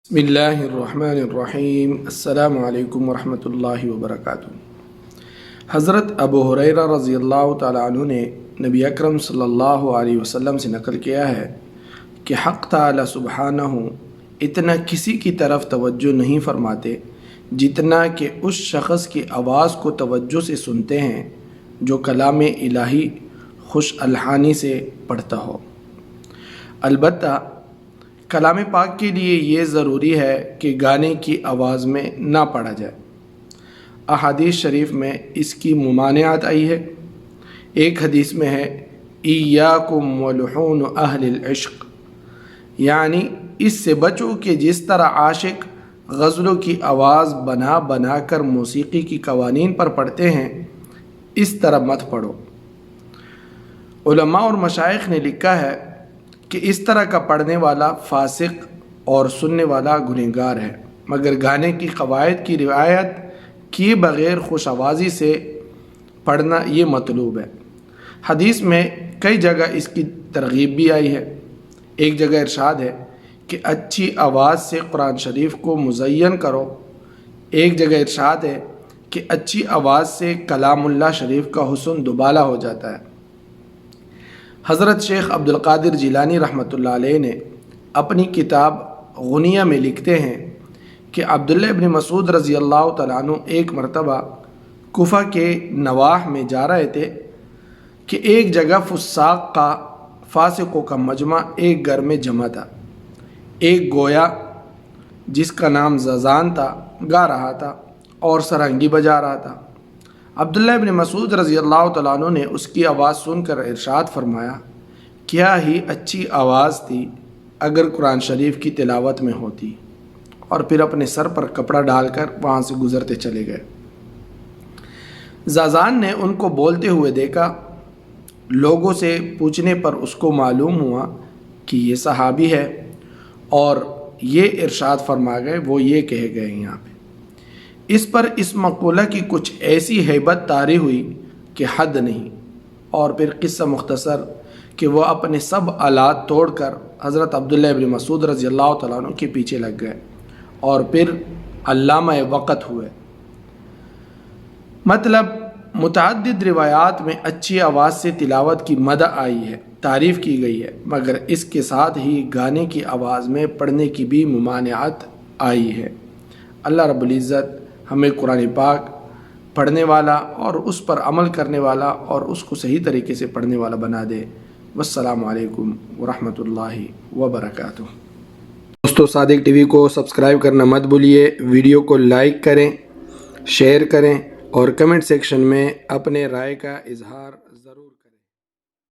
बिस्मिल्लाहिर्रहमानिर्रहीम। अस्सलामु अलैकुम वरहमतुल्लाहि वबरकातुहू। हज़रत अबू हुरैरा रज़ियल्लाहु ताला अन्हु ने नबी अकरम सल्लल्लाहु अलैहि वसल्लम से नकल किया है कि हक़ ताला सुब्हानहू इतना किसी की तरफ तवज्जो नहीं फरमाते जितना कि उस शख़्स की आवाज़ को तवज्जो से सुनते हैं जो कलाम इलाही खुश अलहानी से पढ़ता हो। अलबत्ता कलाम पाक के लिए ये ज़रूरी है कि गाने की आवाज़ में ना पढ़ा जाए। अहादीस शरीफ में इसकी मुमानियात आई है। एक हदीस में है इय्याकुम व लुहून अहलिल इश्क, यानी इससे बचो कि जिस तरह आशिक गज़लों की आवाज़ बना बना कर मौसीकी की कवानीन पर पढ़ते हैं इस तरह मत पढ़ो। उलमा और मशाइख ने लिखा है कि इस तरह का पढ़ने वाला फासिक और सुनने वाला गुनहगार है, मगर गाने की कवायद की रिवायत किए बग़ैर खुश आवाज़ी से पढ़ना ये मतलूब है। हदीस में कई जगह इसकी तरगीब भी आई है। एक जगह इरशाद है कि अच्छी आवाज़ से कुरान शरीफ को मुज़य्यन करो। एक जगह इरशाद है कि अच्छी आवाज़ से कलामुल्लाह शरीफ का हुस्न दुबाला हो जाता है। हज़रत शेख अब्दुल क़ादिर जिलानी रहमतुल्लाह अलैह ने अपनी किताब गुनिया में लिखते हैं कि अब्दुल्ला इब्न मसूद रज़ियल्लाहु तआला अन्हु एक मरतबा कुफा के नवाह में जा रहे थे कि एक जगह फुस्साक का फासिकों का मजमा एक घर में जमा था। एक गोया जिसका नाम ज़ज़ान था गा रहा था और सरंगी बजा रहा था। अब्दुल्ला इब्न मसूद रज़ियल्लाहु तआला अन्हु ने उसकी आवाज़ सुनकर इरशाद फरमाया, क्या ही अच्छी आवाज़ थी अगर कुरान शरीफ की तिलावत में होती, और फिर अपने सर पर कपड़ा डालकर वहाँ से गुज़रते चले गए। ज़ज़ान ने उनको बोलते हुए देखा। लोगों से पूछने पर उसको मालूम हुआ कि ये सहाबी है और ये इरशाद फरमा गए, वो ये कहे गए यहाँ पे। इस पर इस मक़ूला की कुछ ऐसी हैबत तारी हुई कि हद नहीं। और फिर किस्सा मुख्तसर कि वह अपने सब आलात तोड़कर हज़रत अब्दुल्ला इब्न मसूद रज़ियल्लाहु तआला अन्हु के पीछे लग गए और फिर अल्लामा वक़्त हुए। मतलब मुतअद्दिद रिवायात में अच्छी आवाज़ से तिलावत की मदह आई है, तारीफ़ की गई है, मगर इसके साथ ही गाने की आवाज़ में पढ़ने की भी मुमानियात आई है। अल्लाह रब्बुल इज़्ज़त हमें कुरान पाक पढ़ने वाला और उस पर अमल करने वाला और उसको सही तरीके से पढ़ने वाला बना दे। वस्सलामु अलैकुम वरहमतुल्लाहि वबरकातुहू। दोस्तों, सादिक टीवी को सब्सक्राइब करना मत भूलिए। वीडियो को लाइक करें, शेयर करें और कमेंट सेक्शन में अपने राय का इजहार ज़रूर करें।